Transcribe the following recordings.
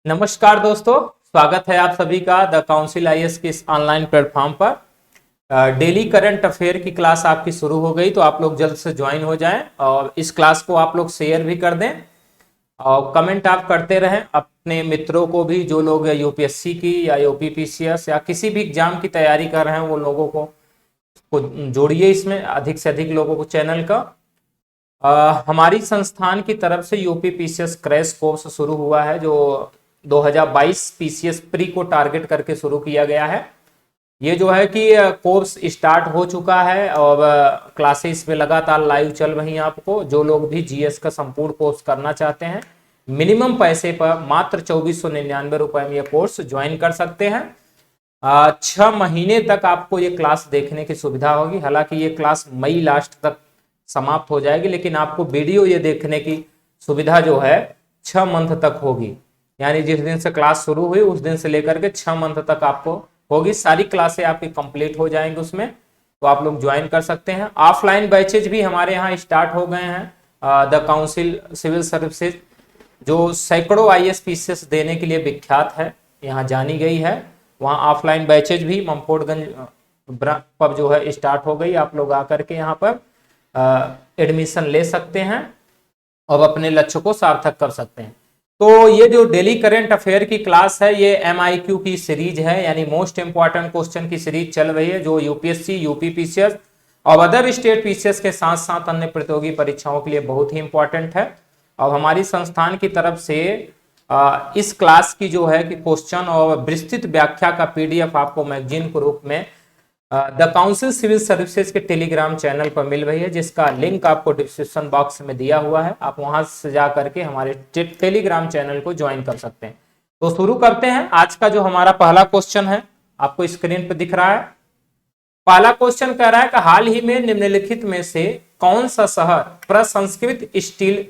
नमस्कार दोस्तों, स्वागत है आप सभी का द काउंसिल आईएएस के इस ऑनलाइन प्लेटफॉर्म पर। डेली करंट अफेयर की क्लास आपकी शुरू हो गई, तो आप लोग जल्द से ज्वाइन हो जाएं और इस क्लास को आप लोग शेयर भी कर दें और कमेंट आप करते रहें अपने मित्रों को भी, जो लोग यूपीएससी की या यूपीपीसीएस या किसी भी एग्जाम की तैयारी कर रहे हैं वो लोगों को जोड़िए इसमें, अधिक से अधिक लोगों को चैनल का। हमारी संस्थान की तरफ से यूपी पीसीएस क्रैश कोर्स शुरू हुआ है, जो 2022 पीसीएस प्री को टारगेट करके शुरू किया गया है। ये जो है कि कोर्स स्टार्ट हो चुका है और क्लासेस पे लगातार लाइव चल रही हैं। आपको जो लोग भी जीएस का संपूर्ण कोर्स करना चाहते हैं, मिनिमम पैसे पर मात्र 2499 रुपए में ये कोर्स ज्वाइन कर सकते हैं। 6 महीने तक आपको ये क्लास देखने की सुविधा होगी। हालांकि ये क्लास मई लास्ट तक समाप्त हो जाएगी, लेकिन आपको वीडियो ये देखने की सुविधा जो है 6 मंथ तक होगी। यानी जिस दिन से क्लास शुरू हुई उस दिन से लेकर के 6 मंथ तक आपको होगी। सारी क्लासें आपकी कंप्लीट हो जाएंगी उसमें, तो आप लोग ज्वाइन कर सकते हैं। ऑफलाइन बैचेज भी हमारे यहाँ स्टार्ट हो गए हैं। द काउंसिल सिविल सर्विसेज जो सैकड़ों आईएएस पीसीएस देने के लिए विख्यात है, यहाँ जानी गई है, वहाँ ऑफलाइन बैचेज भी ममकोटगंज पर जो है स्टार्ट हो गई। आप लोग आकर के यहाँ पर एडमिशन ले सकते हैं और अपने लक्ष्य को सार्थक कर सकते हैं। तो ये जो डेली करंट अफेयर की क्लास है, ये एमआईक्यू की सीरीज है, यानी मोस्ट इंपॉर्टेंट क्वेश्चन की सीरीज चल रही है, जो यूपीएससी, यूपीपीसीएस और अदर स्टेट पीसीएस के साथ साथ अन्य प्रतियोगी परीक्षाओं के लिए बहुत ही इंपॉर्टेंट है। और हमारी संस्थान की तरफ से इस क्लास की जो है कि क्वेश्चन और विस्तृत व्याख्या का पीडीएफ आपको मैगजीन के रूप में द काउंसिल सिविल सर्विसेज के टेलीग्राम चैनल पर मिल रही है, जिसका लिंक आपको डिस्क्रिप्शन बॉक्स में दिया हुआ है। आप वहां से जा करके हमारे टेलीग्राम चैनल को ज्वाइन कर सकते हैं। तो शुरू करते हैं। आज का जो हमारा पहला क्वेश्चन है, आपको स्क्रीन पर दिख रहा है। पहला क्वेश्चन कह रहा है कि हाल ही में निम्नलिखित में से कौन सा शहर प्रसंस्कृत स्टील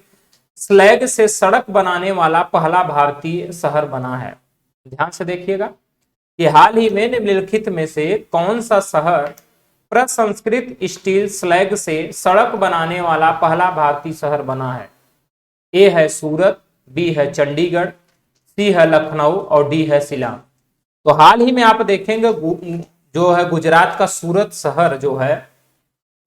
स्लैग से सड़क बनाने वाला पहला भारतीय शहर बना है? ध्यान से देखिएगा कि हाल ही में निम्नलिखित में से कौन सा शहर प्रसंस्कृत स्टील स्लैग से सड़क बनाने वाला पहला भारतीय शहर बना है? ए है सूरत, बी है चंडीगढ़, सी है लखनऊ और डी है शिलांग। तो हाल ही में आप देखेंगे जो है गुजरात का सूरत शहर जो है,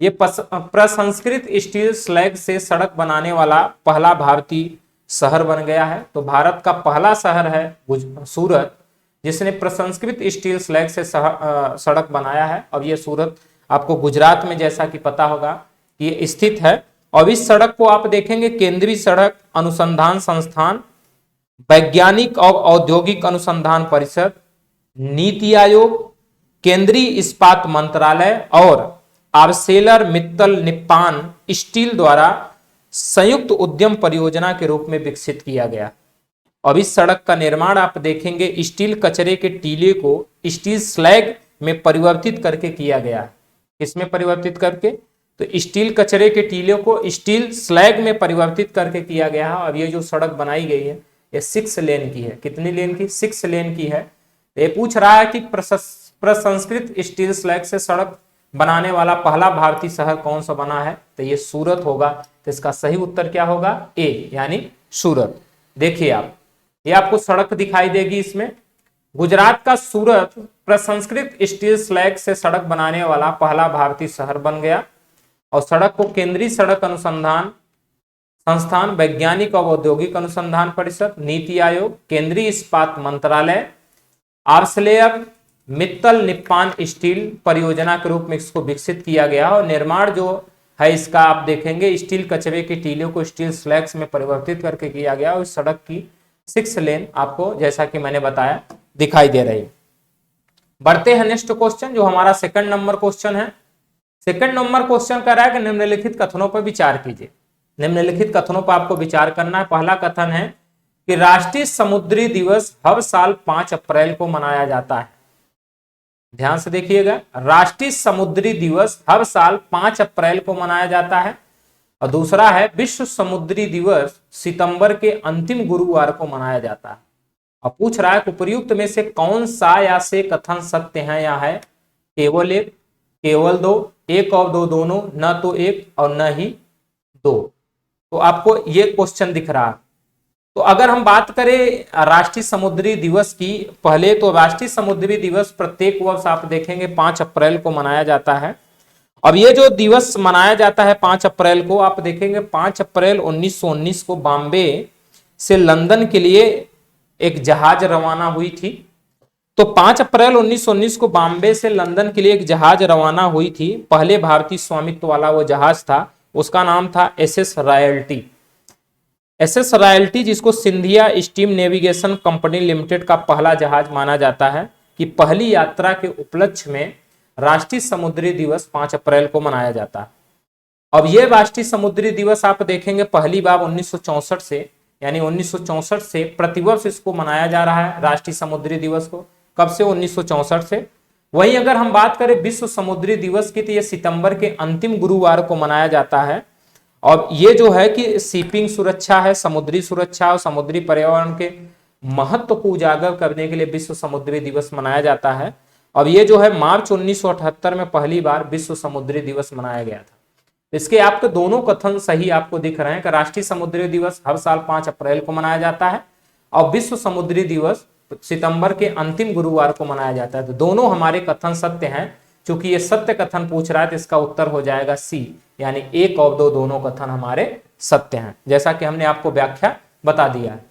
ये प्रसंस्कृत स्टील स्लैग से सड़क बनाने वाला पहला भारतीय शहर बन गया है। तो भारत का पहला शहर है सूरत, जिसने प्रसंस्कृत स्टील स्लैग से सड़क बनाया है। अब ये सूरत आपको गुजरात में, जैसा कि पता होगा, ये स्थित है। और इस सड़क को आप देखेंगे केंद्रीय सड़क अनुसंधान संस्थान, वैज्ञानिक और औद्योगिक अनुसंधान परिषद, नीति आयोग, केंद्रीय इस्पात मंत्रालय और आर्सेलर मित्तल निप्पान स्टील द्वारा संयुक्त उद्यम परियोजना के रूप में विकसित किया गया। अब इस सड़क का निर्माण आप देखेंगे स्टील कचरे के टीले को स्टील स्लैग में परिवर्तित करके किया गया। किसमें परिवर्तित करके? तो स्टील कचरे के टीले को स्टील स्लैग में परिवर्तित करके किया गया है। अब ये जो सड़क बनाई गई है, ये 6 लेन की है। कितनी लेन की? 6 लेन की है। ये पूछ रहा है कि प्रसंस्कृत स्टील स्लैग से सड़क बनाने वाला पहला भारतीय शहर कौन सा बना है? तो ये सूरत होगा। तो इसका सही उत्तर क्या होगा? ए, यानी सूरत। देखिए आप, ये आपको सड़क दिखाई देगी इसमें। गुजरात का सूरत प्रसंस्कृत स्टील स्लैग से सड़क बनाने वाला पहला भारतीय शहर बन गया। और सड़क को केंद्रीय सड़क अनुसंधान संस्थान, वैज्ञानिक और औद्योगिक अनुसंधान परिषद, नीति आयोग, केंद्रीय इस्पात मंत्रालय, आर्सलेयर मित्तल निप्पान स्टील परियोजना के रूप में इसको विकसित किया गया। और निर्माण जो है इसका आप देखेंगे स्टील कचरे के टीले को स्टील स्लैग्स में परिवर्तित करके किया गया। और इस सड़क की 6 लेन आपको, जैसा कि मैंने बताया, दिखाई दे रही। बढ़ते हैं नेक्स्ट क्वेश्चन, जो हमारा सेकंड नंबर क्वेश्चन है। सेकंड नंबर क्वेश्चन कर रहा है कि निम्नलिखित कथनों पर विचार कीजिए। निम्नलिखित कथनों पर आपको विचार करना है। पहला कथन है कि राष्ट्रीय समुद्री दिवस हर साल 5 अप्रैल को मनाया जाता है। ध्यान से देखिएगा, राष्ट्रीय समुद्री दिवस हर साल 5 अप्रैल को मनाया जाता है। और दूसरा है विश्व समुद्री दिवस सितंबर के अंतिम गुरुवार को मनाया जाता है। अब पूछ रहा है कि उपर्युक्त में से कौन सा या से कथन सत्य है या है? केवल एक, केवल दो, एक और दो दोनों, न तो एक और न ही दो। तो आपको ये क्वेश्चन दिख रहा है। तो अगर हम बात करें राष्ट्रीय समुद्री दिवस की, पहले तो राष्ट्रीय समुद्री दिवस प्रत्येक वर्ष आप देखेंगे 5 अप्रैल को मनाया जाता है। अब ये जो दिवस मनाया जाता है 5 अप्रैल को, आप देखेंगे 5 अप्रैल 1919 को बॉम्बे से लंदन के लिए एक जहाज रवाना हुई थी। तो 5 अप्रैल 1919 को बॉम्बे से लंदन के लिए एक जहाज रवाना हुई थी। पहले भारतीय स्वामित्व वाला वो जहाज था, उसका नाम था एसएस रॉयल्टी। एसएस रॉयल्टी, जिसको Scindia steam navigation company limited का पहला जहाज माना जाता है, कि पहली यात्रा के उपलक्ष्य में राष्ट्रीय समुद्री दिवस 5 अप्रैल को मनाया जाता है। अब यह राष्ट्रीय समुद्री दिवस आप देखेंगे पहली बार 1964 से, यानी 1964 से प्रतिवर्ष इसको मनाया जा रहा है राष्ट्रीय समुद्री दिवस को। कब से? 1964 से। वहीं अगर हम बात करें विश्व समुद्री दिवस की, तो यह सितंबर के अंतिम गुरुवार को मनाया जाता है। और ये जो है कि शिपिंग सुरक्षा है, समुद्री सुरक्षा और समुद्री पर्यावरण के महत्व को उजागर करने के लिए विश्व समुद्री दिवस मनाया जाता है। अब ये जो है मार्च 1978 में पहली बार विश्व समुद्री दिवस मनाया गया था। इसके आपके दोनों कथन सही आपको दिख रहे हैं कि राष्ट्रीय समुद्री दिवस हर साल 5 अप्रैल को मनाया जाता है और विश्व समुद्री दिवस सितंबर के अंतिम गुरुवार को मनाया जाता है। तो दोनों हमारे कथन सत्य हैं। चूंकि ये सत्य कथन पूछ रहा है तो इसका उत्तर हो जाएगा सी, यानी 1 और 2 दोनों कथन हमारे सत्य हैं, जैसा कि हमने आपको व्याख्या बता दिया है।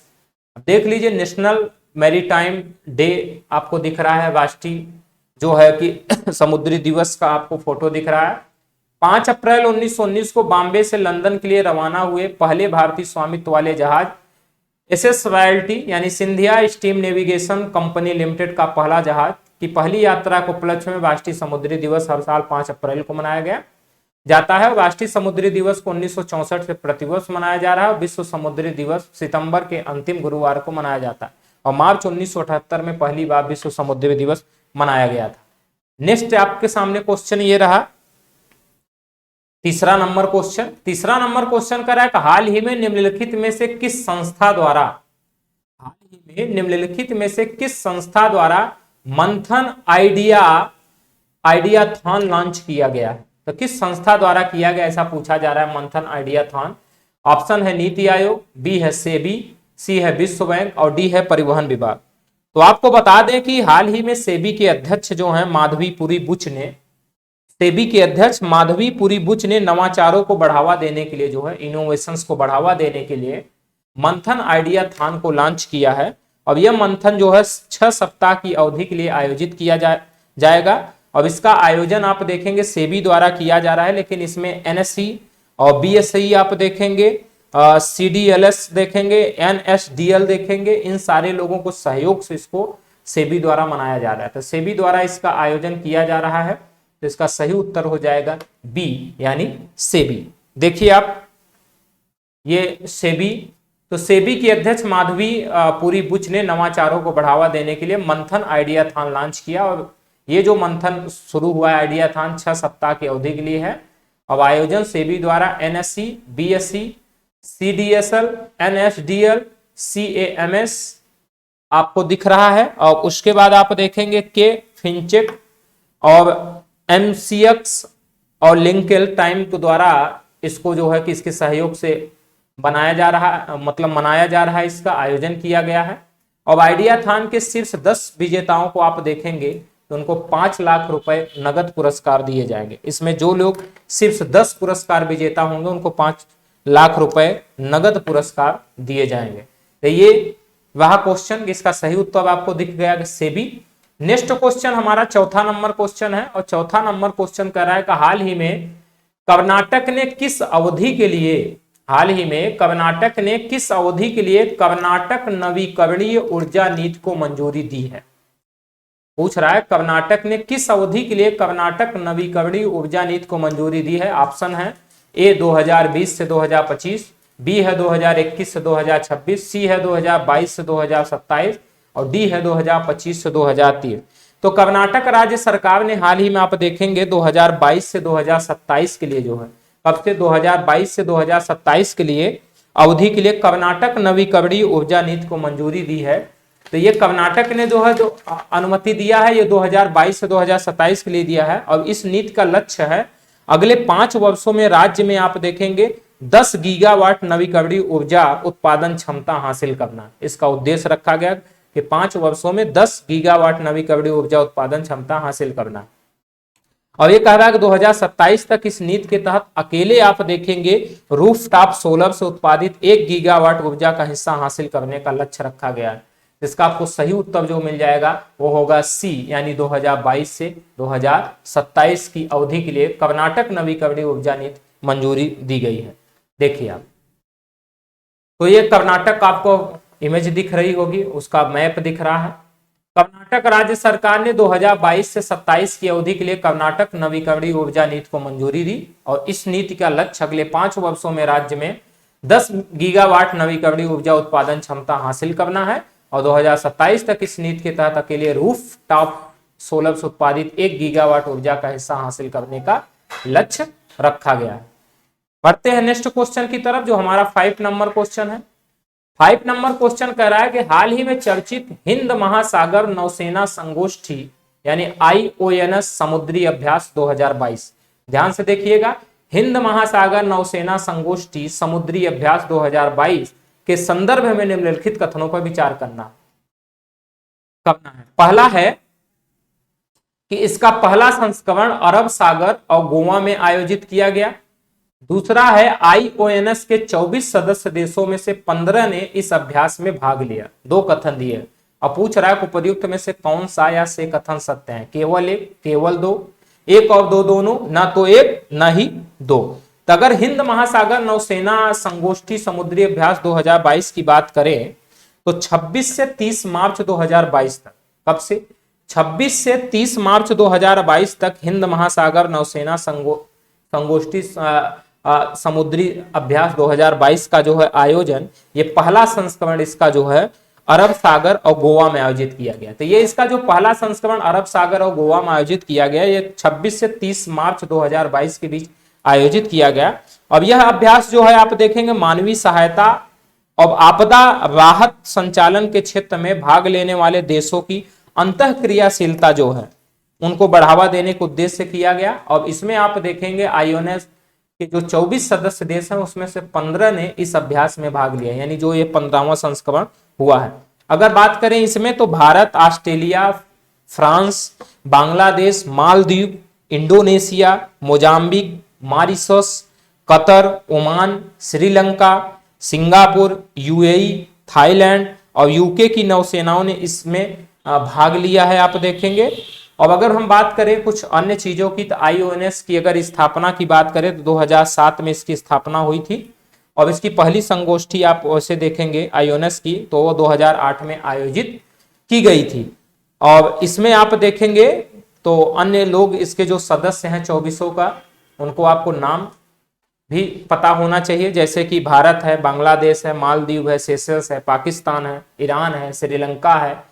देख लीजिए, नेशनल मैरीटाइम डे आपको दिख रहा है, राष्ट्रीय जो है कि समुद्री दिवस का आपको फोटो दिख रहा है। 5 अप्रैल 1919 को बॉम्बे से लंदन के लिए रवाना हुए पहले भारतीय स्वामित्व वाले जहाज एसएस रॉयल्टी, यानी Scindia steam navigation company limited का पहला जहाज, की पहली यात्रा के उपलक्ष्य में राष्ट्रीय समुद्री दिवस हर साल 5 अप्रैल को मनाया गया जाता है। राष्ट्रीय समुद्री दिवस को 1964 से प्रतिवर्ष मनाया जा रहा है। विश्व समुद्री दिवस सितंबर के अंतिम गुरुवार को मनाया जाता है और मार्च 1978 में पहली बार विश्व समुद्री दिवस मनाया गया था। नेक्स्ट आपके सामने क्वेश्चन ये रहा, तीसरा नंबर क्वेश्चन कर रहा है कि हाल ही में निम्नलिखित में से किस संस्था द्वारा मंथन आइडियाथॉन लॉन्च किया गया है? तो किस संस्था द्वारा किया गया, ऐसा पूछा जा रहा है मंथन आइडियाथॉन। ऑप्शन है नीति आयोग, बी है सेबी, सी है विश्व बैंक और डी है परिवहन विभाग। तो आपको बता दें कि हाल ही में सेबी के अध्यक्ष जो हैं माधवीपुरी बुच ने नवाचारों को बढ़ावा देने के लिए, जो है इनोवेशंस को बढ़ावा देने के लिए मंथन आइडियाथॉन को लॉन्च किया है। अब यह मंथन जो है 6 सप्ताह की अवधि के लिए आयोजित किया जाएगा। अब इसका आयोजन आप देखेंगे सेबी द्वारा किया जा रहा है, लेकिन इसमें एनएसई और बीएसई आप देखेंगे, सीडीएलएस देखेंगे, एनएसडीएल देखेंगे, इन सारे लोगों को सहयोग से इसको सेबी द्वारा मनाया जा रहा है। तो सेबी द्वारा इसका आयोजन किया जा रहा है, तो इसका सही उत्तर हो जाएगा बी, यानी सेबी। देखिए आप, ये सेबी, तो सेबी की अध्यक्ष माधवीपुरी बुच ने नवाचारों को बढ़ावा देने के लिए मंथन आइडियाथॉन लॉन्च किया और ये जो मंथन शुरू हुआ है आइडियाथॉन 6 सप्ताह की अवधि के लिए है। अब आयोजन सेबी द्वारा एनएससी, बीएससी, सीडीएसएल, एनएसडीएल, सीएएमएस आपको दिख रहा है और उसके बाद आप देखेंगे के फिनचेक और एमसीएक्स और लिंकेल टाइम के द्वारा इसको जो है कि इसके सहयोग से मनाया जा रहा है, इसका आयोजन किया गया है। और आइडियाथॉन के शीर्ष 10 विजेताओं को आप देखेंगे तो उनको 5 लाख रुपए नगद पुरस्कार दिए जाएंगे। इसमें जो लोग शीर्ष 10 पुरस्कार विजेता होंगे उनको 5 लाख रुपए नगद पुरस्कार दिए जाएंगे। तो ये वह क्वेश्चन, इसका सही उत्तर आपको दिख गया कि सेबी। नेक्स्ट क्वेश्चन हमारा चौथा नंबर क्वेश्चन है और चौथा नंबर क्वेश्चन कह रहा है कि हाल ही में कर्नाटक ने किस अवधि के लिए कर्नाटक नवीकरणीय ऊर्जा नीति को मंजूरी दी है? पूछ रहा है कर्नाटक ने किस अवधि के लिए कर्नाटक नवीकरणीय ऊर्जा नीति को मंजूरी दी है। ऑप्शन है ए 2020 से 2025, बी है 2021 से 2026, सी है 2022 से 2027 और डी है 2025 से 2030। तो कर्नाटक राज्य सरकार ने हाल ही में आप देखेंगे 2022 से 2027 के लिए जो है, कब से 2022 से 2027 के लिए अवधि के लिए कर्नाटक नवीकरणीय ऊर्जा नीति को मंजूरी दी है। तो ये कर्नाटक ने जो अनुमति दिया है ये 2022 से 2027 के लिए दिया है और इस नीति का लक्ष्य है अगले 5 वर्षों में राज्य में आप देखेंगे 10 गीगावाट नवीकरणीय ऊर्जा उत्पादन क्षमता हासिल करना। इसका उद्देश्य रखा गया कि 5 वर्षों में 10 गीगावाट नवीकरणीय ऊर्जा उत्पादन क्षमता हासिल करना। और ये कह रहा है कि 2027 तक इस नीति के तहत अकेले आप देखेंगे रूफटॉप सोलर से उत्पादित 1 गीगावाट ऊर्जा का हिस्सा हासिल करने का लक्ष्य रखा गया है। इसका आपको सही उत्तर जो मिल जाएगा वो होगा सी, यानी 2022 से 2027 की अवधि के लिए कर्नाटक नवीकरणीय ऊर्जा नीति मंजूरी दी गई है। देखिए आप, तो ये कर्नाटक आपको इमेज दिख रही होगी, उसका मैप दिख रहा है। कर्नाटक राज्य सरकार ने 2022 से 27 की अवधि के लिए कर्नाटक नवीकरणीय ऊर्जा नीति को मंजूरी दी और इस नीति का लक्ष्य अगले 5 वर्षों में राज्य में 10 गीगावाट नवीकरणीय ऊर्जा उत्पादन क्षमता हासिल करना है और 2027 तक इस नीति के तहत अकेले रूफ टॉप सोलर से उत्पादित 1 गीगावाट ऊर्जा का हिस्सा हासिल करने का लक्ष्य रखा गया है। बढ़ते हैं नेक्स्ट क्वेश्चन की तरफ, जो हमारा 5 नंबर क्वेश्चन है। 5 नंबर क्वेश्चन कह रहा है कि हाल ही में चर्चित हिंद महासागर नौसेना संगोष्ठी यानी IONS समुद्री अभ्यास 2022, ध्यान से देखिएगा, हिंद महासागर नौसेना संगोष्ठी समुद्री अभ्यास 2022 के संदर्भ में निम्नलिखित कथनों पर विचार करना है। पहला है कि इसका पहला संस्करण अरब सागर और गोवा में आयोजित किया गया। दूसरा है IONS के 24 सदस्य देशों में से 15 ने इस अभ्यास में भाग लिया। 2 कथन दिए, अब पूछ रहा है उपयुक्त में से कौन सा या से कथन सत्य है, केवल एक, केवल 2, एक और 2 दोनों, ना तो एक ना ही 2। तो अगर हिंद महासागर नौसेना संगोष्ठी समुद्री अभ्यास 2022 की बात करें तो 26 से 30 मार्च 2022 तक, कब से 26 से 30 मार्च 2022 तक हिंद महासागर नौसेना संगोष्ठी समुद्री अभ्यास 2022 का जो है आयोजन, ये पहला संस्करण इसका जो है अरब सागर और गोवा में आयोजित किया गया। तो ये इसका जो पहला संस्करण अरब सागर और गोवा में आयोजित किया गया, ये 26 से 30 मार्च 2022 के बीच आयोजित किया गया। अब यह अभ्यास जो है आप देखेंगे मानवीय सहायता और आपदा राहत संचालन के क्षेत्र में भाग लेने वाले देशों की अंतः क्रियाशीलता जो है उनको बढ़ावा देने के उद्देश्य से किया गया। और इसमें आप देखेंगे IONS के जो 24 सदस्य देश हैं उसमें से 15 ने इस अभ्यास में भाग लिया, यानी जो ये 15वां संस्करण हुआ है। अगर बात करें इसमें तो Bharat, Australia, France, Bangladesh, Maldives, Indonesia, Mozambique, Mauritius, Qatar, Oman, Sri Lanka, Singapore, UAE, Thailand और UK की नौसेनाओं ने इसमें भाग लिया है, आप देखेंगे। और अगर हम बात करें कुछ अन्य चीजों की तो IONS की अगर स्थापना की बात करें तो 2007 में इसकी स्थापना हुई थी और इसकी पहली संगोष्ठी आप वैसे देखेंगे IONS की तो वो 2008 में आयोजित की गई थी। और इसमें आप देखेंगे तो अन्य लोग इसके जो सदस्य हैं 24 का, उनको आपको नाम भी पता होना चाहिए, जैसे कि भारत है, बांग्लादेश है, मालदीव है, सेशल्स है, पाकिस्तान है, ईरान है, श्रीलंका है,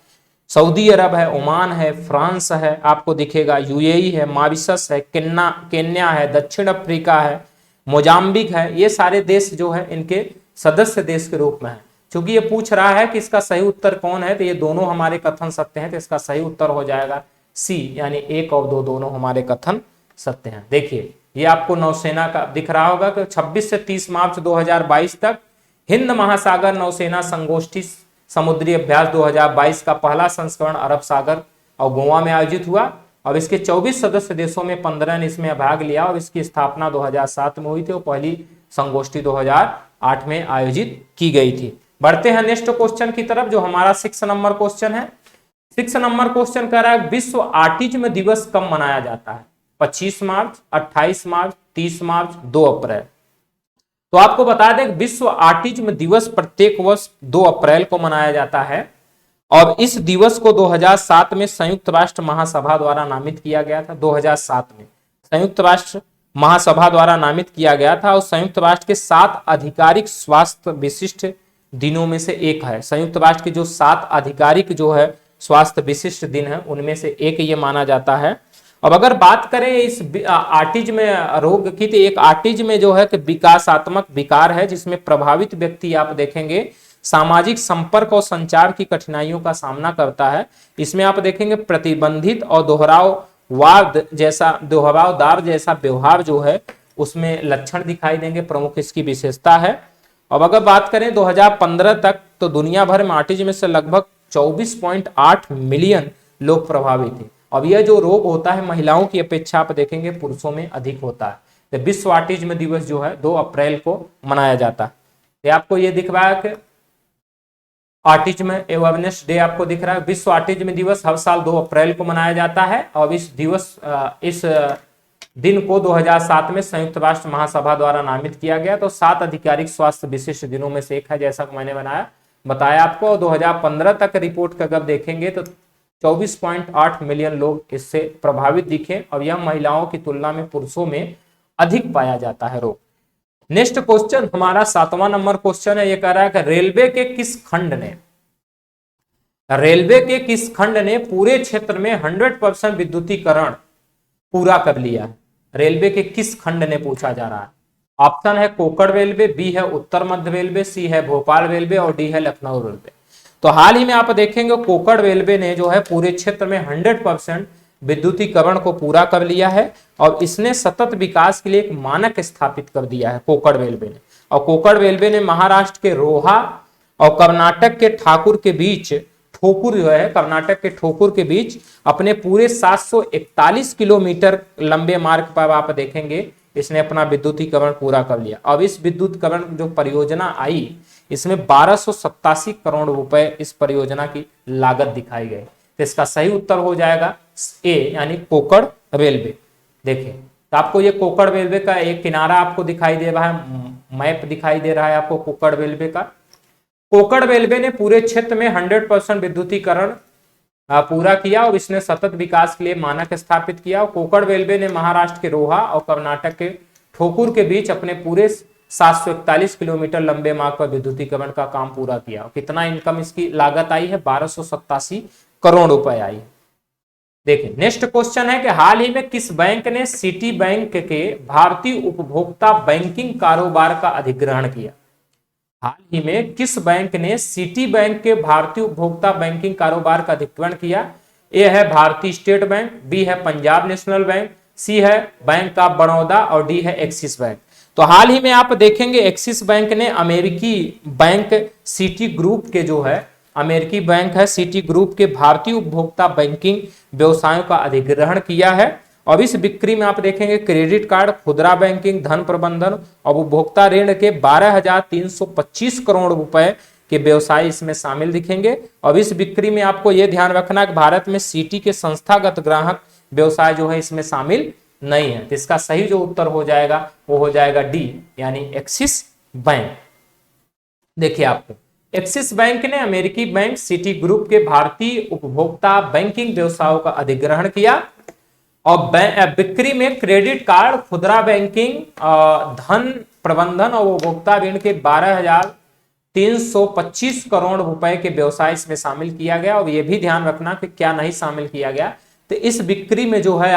सऊदी अरब है, ओमान है, फ्रांस है, आपको दिखेगा UAE है, मॉरिशस है, केन्या है, दक्षिण अफ्रीका है, मोजाम्बिक है। ये सारे देश जो है इनके सदस्य देश के रूप में है। क्योंकि ये पूछ रहा है कि इसका सही उत्तर कौन है, तो ये दोनों हमारे कथन सत्य हैं, तो इसका सही उत्तर हो जाएगा सी, यानी 1 और 2 दोनों हमारे कथन सत्य हैं। देखिए ये आपको नौसेना का दिख रहा होगा कि 26 से 30 मार्च 2022 तक हिंद महासागर नौसेना संगोष्ठी समुद्री अभ्यास 2022 का पहला संस्करण अरब सागर और गोवा में आयोजित हुआ। अब इसके 24 सदस्य देशों में 15 ने इसमें भाग लिया और इसकी स्थापना 2007 में हुई थी और पहली संगोष्ठी 2008 में आयोजित की गई थी। बढ़ते हैं नेक्स्ट क्वेश्चन की तरफ, जो हमारा 6 नंबर क्वेश्चन है। 6 नंबर क्वेश्चन कह रहा है विश्व ऑटिज्म दिवस कब मनाया जाता है? 25 मार्च, 28 मार्च, 30 मार्च, 2 अप्रैल। तो आपको बता दें विश्व ऑटिज्म दिवस प्रत्येक वर्ष 2 अप्रैल को मनाया जाता है और इस दिवस को 2007 में संयुक्त राष्ट्र महासभा द्वारा नामित किया गया था। 2007 में संयुक्त राष्ट्र महासभा द्वारा नामित किया गया था और संयुक्त राष्ट्र के 7 आधिकारिक स्वास्थ्य विशिष्ट दिनों में से एक है। संयुक्त राष्ट्र के जो 7 आधिकारिक जो है स्वास्थ्य विशिष्ट दिन है उनमें से एक ये माना जाता है। अब अगर बात करें इस ऑटिज्म रोग की, तो एक ऑटिज्म जो है कि विकासात्मक विकार है जिसमें प्रभावित व्यक्ति आप देखेंगे सामाजिक संपर्क और संचार की कठिनाइयों का सामना करता है। इसमें आप देखेंगे प्रतिबंधित और दोहरावदार जैसा व्यवहार जो है उसमें लक्षण दिखाई देंगे, प्रमुख इसकी विशेषता है। अब अगर बात करें 2015 तक तो दुनिया भर में ऑटिज्म से लगभग 24.8 मिलियन लोग प्रभावित थे। अब यह जो रोग होता है महिलाओं की अपेक्षा आप देखेंगे पुरुषों में अधिक होता है। तो विश्व ऑटिज्म दिवस जो है 2 अप्रैल को मनाया जाता है। तो आपको ये दिख रहा है कि ऑटिज्म अवेयरनेस डे आपको दिख रहा है। विश्व ऑटिज्म दिवस हर साल 2 अप्रैल को मनाया जाता है और इस दिन को 2007 में संयुक्त राष्ट्र महासभा द्वारा नामित किया गया। तो 7 आधिकारिक स्वास्थ्य विशिष्ट दिनों में से एक है, जैसा कि मैंने बताया आपको। 2015 तक रिपोर्ट का अगर देखेंगे तो 24.8 मिलियन लोग इससे प्रभावित दिखे और यह महिलाओं की तुलना में पुरुषों में अधिक पाया जाता है रोग। नेक्स्ट क्वेश्चन हमारा 7वां नंबर क्वेश्चन है। यह कह रहा है कि रेलवे के किस खंड ने पूरे क्षेत्र में 100% विद्युतीकरण पूरा कर लिया है? रेलवे के किस खंड ने पूछा जा रहा है। ऑप्शन है कोकण रेलवे, बी है उत्तर मध्य रेलवे, सी है भोपाल रेलवे और डी है लखनऊ रेलवे। तो हाल ही में आप देखेंगे कोकण रेलवे ने जो है पूरे क्षेत्र में 100% विद्युतीकरण को पूरा कर लिया है और इसने सतत विकास के लिए एक मानक स्थापित कर दिया है कोकण रेलवे ने। और कोकण रेलवे ने महाराष्ट्र के रोहा और कर्नाटक के ठाकुर के बीच कर्नाटक के ठोकुर के बीच अपने पूरे 741 किलोमीटर लंबे मार्ग पर आप देखेंगे इसने अपना विद्युतीकरण पूरा कर लिया। अब इस विद्युतीकरण जो परियोजना आई इसमें 1287 करोड़ रुपए इस परियोजना की लागत दिखाई गई। तो इसका सही उत्तर हो जाएगा ए यानी कोकण रेलवे। देखिए तो आपको ये कोकण रेलवे का एक किनारा आपको दिखाई दे रहा है, मैप दिखाई दे रहा है आपको कोकण रेलवे का। कोकण रेलवे ने पूरे क्षेत्र में 100% विद्युतीकरण पूरा किया और इसने सतत विकास के लिए मानक स्थापित किया। कोकण रेलवे ने महाराष्ट्र के रोहा और कर्नाटक के ठोकुर के बीच अपने पूरे 741 किलोमीटर लंबे मार्ग पर विद्युतीकरण का काम पूरा किया। कितना इनकम इसकी लागत आई है? 1287 करोड़ रुपए आई। देखिए नेक्स्ट क्वेश्चन है कि हाल ही में किस बैंक ने सिटी बैंक के भारतीय उपभोक्ता बैंकिंग कारोबार का अधिग्रहण किया? हाल ही में किस बैंक ने सिटी बैंक के भारतीय उपभोक्ता बैंकिंग कारोबार का अधिग्रहण किया? ए है भारतीय स्टेट बैंक, बी है पंजाब नेशनल बैंक, सी है बैंक ऑफ बड़ौदा और डी है एक्सिस बैंक। तो हाल ही में आप देखेंगे एक्सिस बैंक ने अमेरिकी बैंक सिटी ग्रुप के जो है अमेरिकी बैंक है सिटी ग्रुप के भारतीय उपभोक्ता बैंकिंग व्यवसायों का अधिग्रहण किया है। और इस बिक्री में आप देखेंगे क्रेडिट कार्ड, खुदरा बैंकिंग, धन प्रबंधन और उपभोक्ता ऋण के 12,325 करोड़ रुपए के व्यवसाय इसमें शामिल दिखेंगे। और इस बिक्री में आपको यह ध्यान रखना कि भारत में सिटी के संस्थागत ग्राहक व्यवसाय जो है इसमें शामिल नहीं है। तो इसका सही जो उत्तर हो जाएगा वो हो जाएगा डी यानी एक्सिस बैंक। देखिए आपको एक्सिस बैंक ने अमेरिकी बैंक सिटी ग्रुप के भारतीय उपभोक्ता बैंकिंग व्यवसायों का अधिग्रहण किया और बिक्री में क्रेडिट कार्ड, खुदरा बैंकिंग, धन प्रबंधन और उपभोक्ता ऋण के 12,325 करोड़ रुपए के व्यवसाय इसमें शामिल किया गया। और यह भी ध्यान रखना कि क्या नहीं शामिल किया गया। तो इस बिक्री में जो है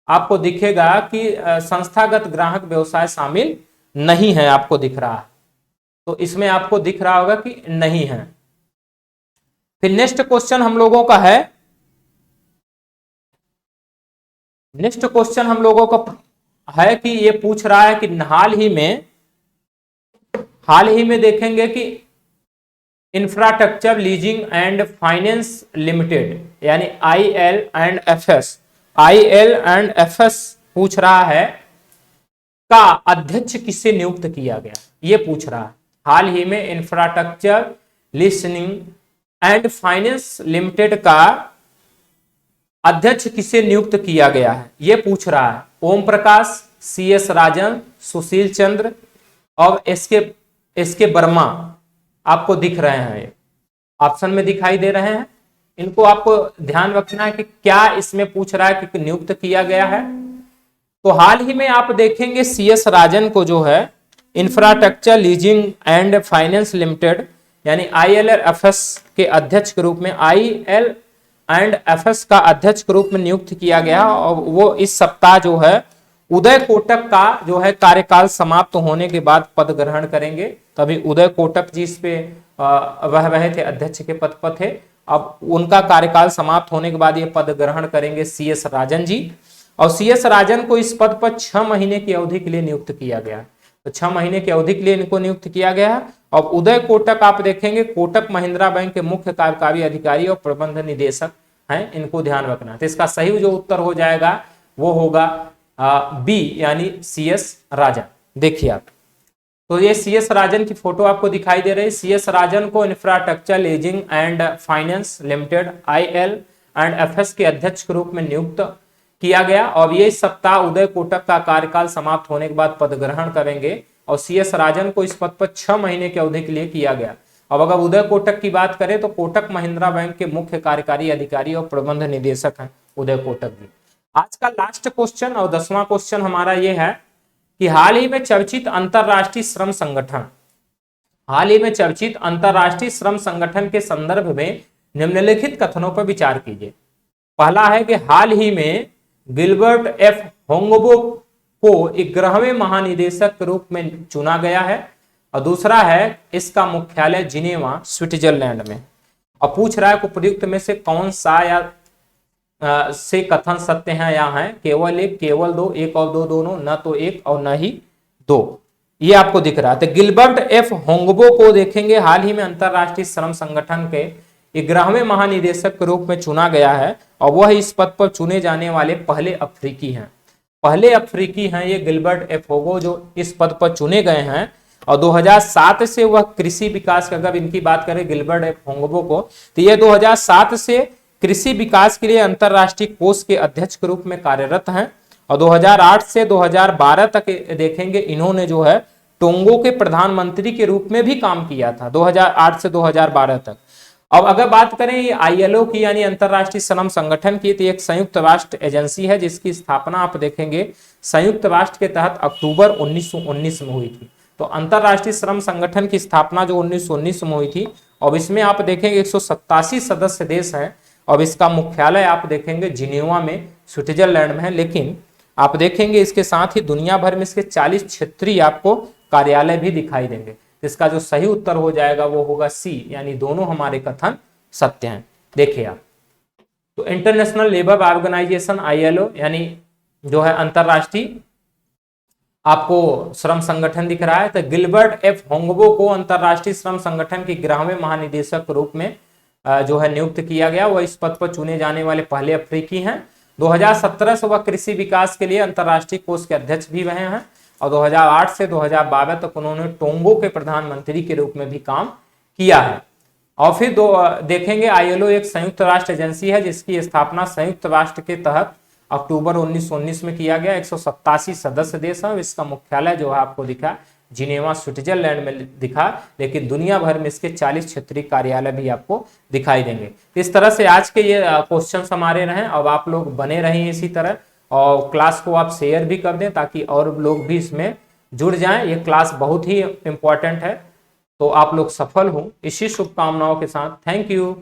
आपको दिखेगा कि संस्थागत ग्राहक व्यवसाय शामिल नहीं है, आपको दिख रहा है। तो इसमें आपको दिख रहा होगा कि नहीं है। फिर नेक्स्ट क्वेश्चन हम लोगों का है कि ये पूछ रहा है कि हाल ही में देखेंगे कि infrastructure leasing and finance limited यानी IL&FS पूछ रहा है का अध्यक्ष किसे नियुक्त किया गया? ये पूछ रहा है। हाल ही में infrastructure leasing and finance limited का अध्यक्ष किसे नियुक्त किया गया है ये पूछ रहा है। ओम प्रकाश, CS राजन, सुशील चंद्र और एसके वर्मा आपको दिख रहे हैं, ऑप्शन में दिखाई दे रहे हैं। इनको आपको ध्यान रखना है कि क्या इसमें पूछ रहा है कि नियुक्त किया गया है। तो हाल ही में आप देखेंगे CS राजन को जो है infrastructure leasing and finance limited यानी IL&FS के अध्यक्ष के रूप में IL&FS का अध्यक्ष के रूप में नियुक्त किया गया। और वो इस सप्ताह जो है उदय कोटक का जो है कार्यकाल समाप्त होने के बाद पद ग्रहण करेंगे। तभी उदय कोटक जी इस पे वह रहे थे, अध्यक्ष के पद पर थे। अब उनका कार्यकाल समाप्त होने के बाद ये पद ग्रहण करेंगे CS राजन जी। और CS राजन को इस पद पर 6 महीने की अवधि के लिए नियुक्त किया गया। तो 6 महीने की अवधि के लिए इनको नियुक्त किया गया है। और उदय कोटक आप देखेंगे कोटक महिंद्रा बैंक के मुख्य कार्यकारी अधिकारी और प्रबंध निदेशक हैं, इनको ध्यान रखना। तो इसका सही जो उत्तर हो जाएगा वो होगा बी यानी CS राजन। देखिए आप, तो ये CS राजन की फोटो आपको दिखाई दे रही है। CS राजन को infrastructure leasing and finance limited IL&FS के अध्यक्ष के रूप में नियुक्त किया गया और ये इस सप्ताह उदय कोटक का कार्यकाल समाप्त होने के बाद पद ग्रहण करेंगे। और CS राजन को इस पद पर 6 महीने की अवधि के लिए किया गया। अब अगर उदय कोटक की बात करें तो कोटक महिंद्रा बैंक के मुख्य कार्यकारी अधिकारी और प्रबंध निदेशक हैं उदय कोटक जी। आज का लास्ट क्वेश्चन और 10वां क्वेश्चन हमारा ये है कि हाल ही में चर्चित अंतरराष्ट्रीय श्रम संगठन के संदर्भ में निम्नलिखित कथनों पर विचार कीजिए। पहला है कि हाल ही में गिलबर्ट F होंगबो को 11वें महानिदेशक के रूप में चुना गया है। और दूसरा है इसका मुख्यालय जिनेवा स्विट्जरलैंड में। और पूछ रहा है कि उपयुक्त में से कौन सा या से कथन सत्य है या है, केवल एक, केवल दो, एक और दो दोनों, न तो एक और न ही दो। ये आपको दिख रहा है। तो गिलबर्ट F होंगबो को देखेंगे हाल ही में अंतरराष्ट्रीय श्रम संगठन के 11वें महानिदेशक के रूप में चुना गया है और वह इस पद पर चुने जाने वाले पहले अफ्रीकी हैं ये गिलबर्ट F होंगबो जो इस पद पर चुने गए हैं। और 2007 से वह कृषि विकास का, अगर इनकी बात करें गिलबर्ट F होंगबो को, तो ये 2007 से कृषि विकास के लिए अंतरराष्ट्रीय कोष के अध्यक्ष के रूप में कार्यरत हैं। और 2008 से 2012 तक देखेंगे इन्होंने जो है टोंगो के प्रधानमंत्री के रूप में भी काम किया था 2008 से 2012 तक। अब अगर बात करें ये ILO की यानी अंतरराष्ट्रीय श्रम संगठन की, तो एक संयुक्त राष्ट्र एजेंसी है जिसकी स्थापना आप देखेंगे संयुक्त राष्ट्र के तहत अक्टूबर 1919 में हुई थी। तो अंतरराष्ट्रीय श्रम संगठन की स्थापना जो 1919 में हुई थी और इसमें आप देखेंगे 187 सदस्य देश हैं और इसका मुख्यालय आप देखेंगे जिनेवा में स्विट्जरलैंड में है। लेकिन आप देखेंगे इसके साथ ही दुनिया भर में इसके 40 क्षेत्रीय आपको कार्यालय भी दिखाई देंगे। इसका जो सही उत्तर हो जाएगा वो होगा C यानी दोनों हमारे कथन सत्य हैं। देखिए आप, तो इंटरनेशनल लेबर ऑर्गेनाइजेशन ILO यानी जो है अंतरराष्ट्रीय आपको श्रम संगठन दिख रहा है। तो गिलबर्ट F होंगबो को अंतरराष्ट्रीय श्रम संगठन के 11वें महानिदेशक के रूप में जो है नियुक्त किया गया। वह इस पद पर चुने जाने वाले पहले अफ्रीकी हैं। 2017 से वह कृषि विकास के लिए अंतरराष्ट्रीय कोष के अध्यक्ष भी रहे हैं और 2008 से 2012 तक उन्होंने टोंगो के प्रधानमंत्री के रूप में भी काम किया है। और फिर देखेंगे ILO एक संयुक्त राष्ट्र एजेंसी है जिसकी स्थापना संयुक्त राष्ट्र के तहत अक्टूबर 1919 में किया गया। 187 सदस्य देश है। इसका मुख्यालय जो है आपको दिखा जिनेवा स्विट्जरलैंड में दिखा, लेकिन दुनिया भर में इसके 40 क्षेत्रीय कार्यालय भी आपको दिखाई देंगे। इस तरह से आज के ये क्वेश्चन हमारे रहे। अब आप लोग बने रहें इसी तरह और क्लास को आप शेयर भी कर दें ताकि और लोग भी इसमें जुड़ जाएं। ये क्लास बहुत ही इंपॉर्टेंट है। तो आप लोग सफल हों इसी शुभकामनाओं के साथ। Thank you.